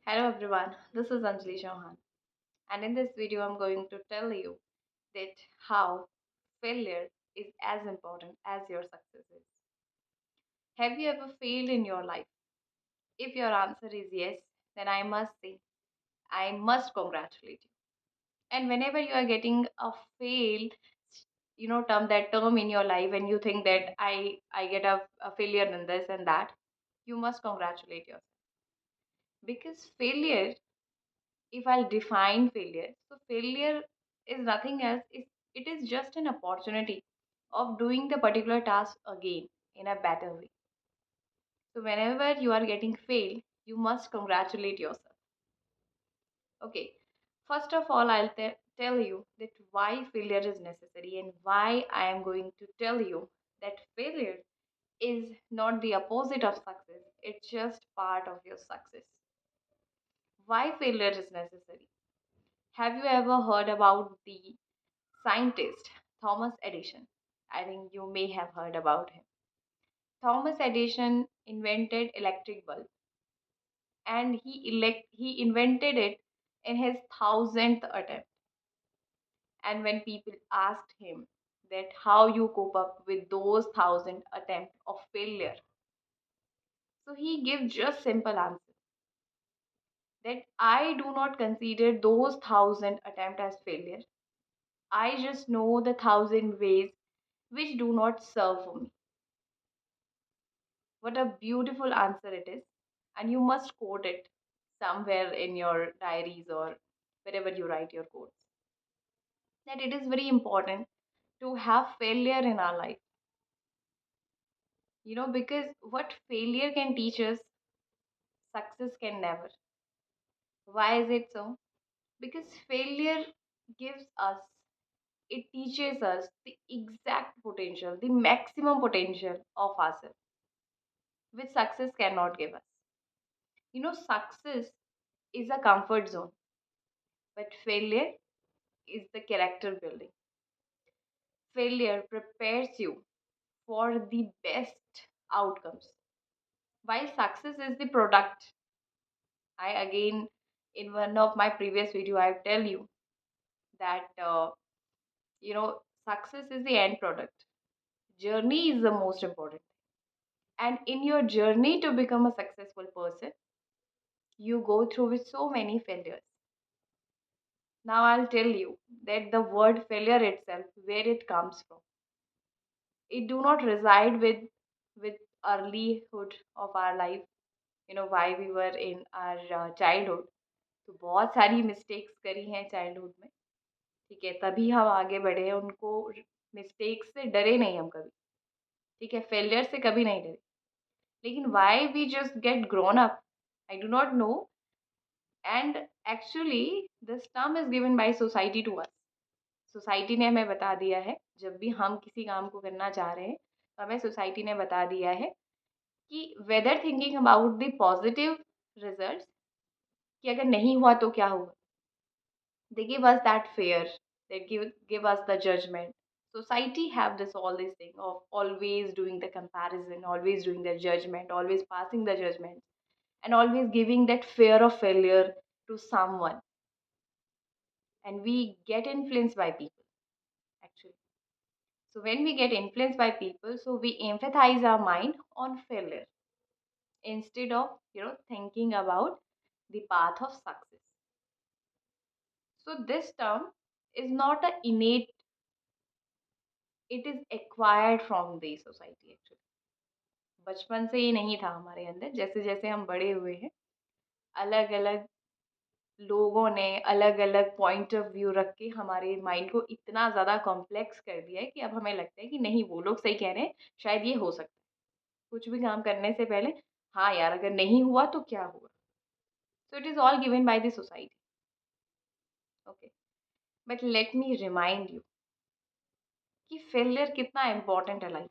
Hello everyone, this is Anjali Chauhan, and in this video, I'm going to tell you that how failure is as important as your success is. Have you ever failed in your life? If your answer is yes, then I must say, I must congratulate you. And whenever you are getting a fail, term in your life, and you think that I get a failure in this and that, you must congratulate yourself because failure, if I'll define failure, so failure is nothing else. It is just an opportunity of doing the particular task again in a better way. So whenever you are getting failed, you must congratulate yourself. Okay. First of all, tell you that why failure is necessary and why I am going to tell you that failure is not the opposite of success. It's just part of your success. Why failure is necessary? Have you ever heard about the scientist Thomas Edison? I think you may have heard about him. Thomas Edison invented electric bulb and he invented it in his thousandth attempt. And when people asked him that how you cope up with those thousand attempts of failure, so he gave just simple answer that I do not consider those thousand attempts as failure. I just know the thousand ways which do not serve for me. What a beautiful answer it is. And you must quote it somewhere in your diaries or wherever you write your quotes. That it is very important to have failure in our life. Because what failure can teach us, success can never. Why is it so? Because failure gives us, it teaches us the exact potential, the maximum potential of ourselves, which success cannot give us. Success is a comfort zone, but failure is the character building. Failure prepares you for the best outcomes, while success is the product. I again, in one of my previous video, I tell you that success is the end product. Journey is the most important, and in your journey to become a successful person, you go through with so many failures. Now I'll tell you that the word failure itself, where it comes from, it do not reside with earlyhood of our life. Why we were in our childhood, तो बहुत सारी mistakes करी हैं childhood में. ठीक है, तभी हम आगे बढ़े हैं. उनको मिस्टेक्स से डरे नहीं हम कभी. ठीक है, फेलियर से कभी नहीं डरे. लेकिन why we just get grown up, I do not know. And actually this term is given by society to us. Society ने हमें बता दिया है, जब भी हम किसी काम को करना चाह रहे हैं तो हमें सोसाइटी ने बता दिया है कि whether thinking about the positive results, कि अगर नहीं हुआ तो क्या होगा. They give us that fear. They give us the judgment. Society have this all this thing of always doing the comparison, always doing the judgment, always passing the judgment, and always giving that fear of failure to someone. And we get influenced by people, actually. So when we get influenced by people, so we empathize our mind on failure instead of thinking about the path of success. So this term is not a innate, it is acquired from the society actually. बचपन से ही नहीं था हमारे अंदर. जैसे जैसे हम बड़े हुए हैं, अलग अलग लोगों ने अलग अलग पॉइंट ऑफ व्यू रख के हमारे माइंड को इतना ज़्यादा कॉम्प्लेक्स कर दिया है कि अब हमें लगता है कि नहीं, वो लोग सही कह रहे हैं, शायद ये हो सकता है. कुछ भी काम करने से पहले, हाँ यार, अगर नहीं हुआ तो क्या हुआ. So it is all given by the society. Okay, but let me remind you कि फेलियर कितना इम्पोर्टेंट है life.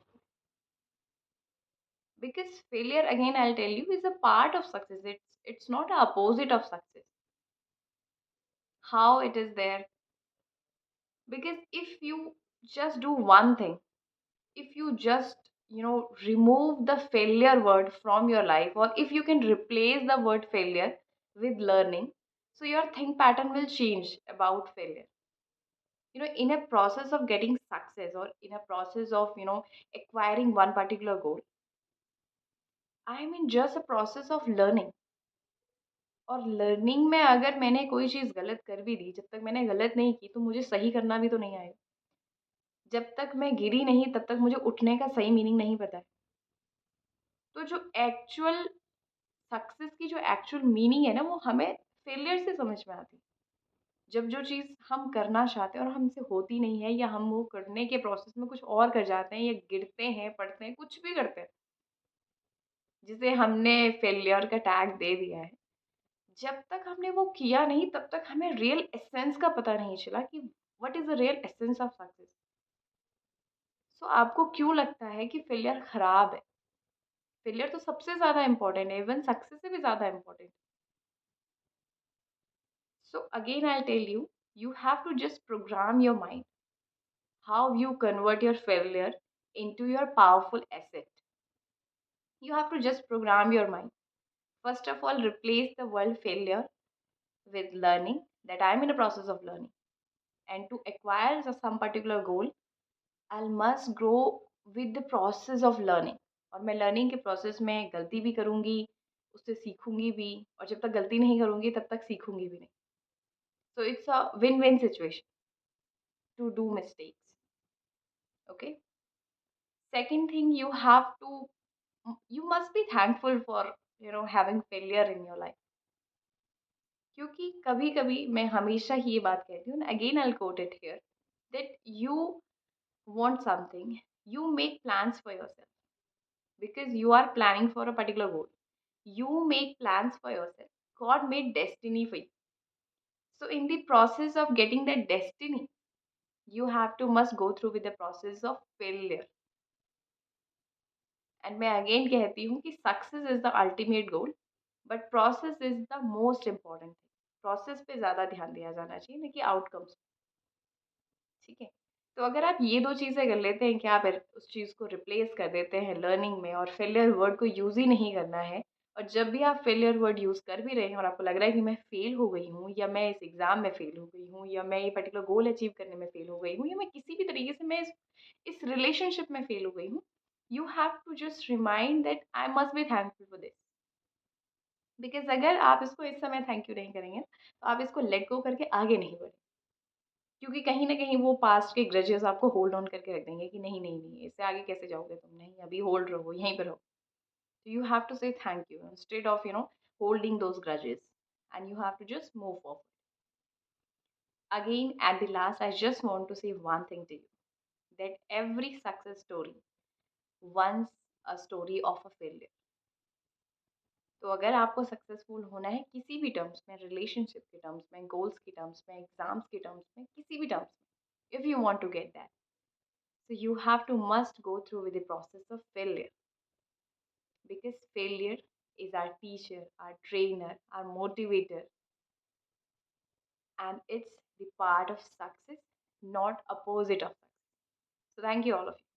Because failure, again I'll tell you, is a part of success. It's not a opposite of success. How it is there? Because if you just do one thing, if you just remove the failure word from your life, or if you can replace the word failure with learning, so your think pattern will change about failure. In a process of getting success, or in a process of acquiring one particular goal, I mean just a process of learning. और learning में अगर मैंने कोई चीज़ गलत कर भी दी, जब तक मैंने गलत नहीं की तो मुझे सही करना भी तो नहीं आएगा। जब तक मैं गिरी नहीं तब तक मुझे उठने का सही मीनिंग नहीं पता है। तो जो एक्चुअल सक्सेस की जो एक्चुअल मीनिंग है ना, वो हमें फेलियर से समझ में आती है। जब जो चीज़ हम करना चाहते हैं और हमसे होती नहीं है, या हम वो करने के प्रोसेस में कुछ और कर जाते हैं, या गिरते हैं, पड़ते हैं, कुछ भी करते हैं, जिसे हमने फेलियर का टैग दे दिया है। जब तक हमने वो किया नहीं तब तक हमें रियल एसेंस का पता नहीं चला कि what is the real essence of success. So आपको क्यों लगता है कि फेलियर खराब है? फेलियर तो सबसे ज़्यादा इम्पोर्टेंट है, इवन सक्सेस से भी ज़्यादा important. So again I tell you, you have to just program your mind how you convert your failure into your powerful asset. You have to just program your mind. First of all, replace the word failure with learning, that I am in a process of learning. And to acquire some particular goal, I must grow with the process of learning. और मैं learning के process में गलती भी करूँगी, उससे सीखूँगी भी, और जब तक गलती नहीं करूँगी तब तक सीखूँगी भी नहीं। So it's a win win situation to do mistakes. Okay, second thing, you must be thankful for having failure in your life. क्योंकि कभी कभी मैं हमेशा ही ये बात कहती हूँ, again I quote it here, that you want something, you make plans for yourself, because you are planning for a particular goal. You make plans for yourself. God made destiny for you. So in the process of getting that destiny, you have to must go through with the process of failure. And मैं again कहती हूँ कि success is the ultimate goal, but process is the most important thing. Process पे ज़्यादा ध्यान दिया जाना चाहिए, ना कि आउटकम्स। ठीक है, तो अगर आप ये दो चीज़ें कर लेते हैं कि आप उस चीज़ को रिप्लेस कर देते हैं लर्निंग में, और फेलियर वर्ड को यूज़ ही नहीं करना है, और जब भी आप फेलियर वर्ड यूज़ कर भी रहे हैं और आपको लग रहा है कि मैं फेल हो गई हूँ, या मैं इस एग्ज़ाम में फेल हो गई हूँ, या मैं ये पर्टिकुलर गोल अचीव करने में फेल हो गई हूँ, या मैं किसी भी तरीके से मैं इस रिलेशनशिप में फेल हो गई हूँ, you have to just remind that I must be thankful for this. Because अगर आप इसको इस समय थैंक यू नहीं करेंगे तो आप इसको लेट गो करके आगे नहीं बढ़ेंगे, क्योंकि कहीं न कहीं वो पास्ट के ग्रजेस आपको होल्ड ऑन करके रख देंगे कि नहीं, नहीं, नहीं, इससे आगे कैसे जाओगे तुम? नहीं, अभी होल्ड रहो, यहीं पे रहो। तो you have to say thank you instead of holding those grudges, and you have to just move forward. Again, at the last, I just want to say one thing to you, that every success story once a story of a failure. तो अगर आपको successful होना है किसी भी terms में, relationship के terms में, गोल्स के टर्म्स में, एग्जाम्स के टर्म्स में, किसी भी टर्म्स में, if you want to get that, so you have to must go through with the process of failure, because failure is our teacher, our trainer, our motivator, and it's the part of success, not opposite of success. So thank you all of you.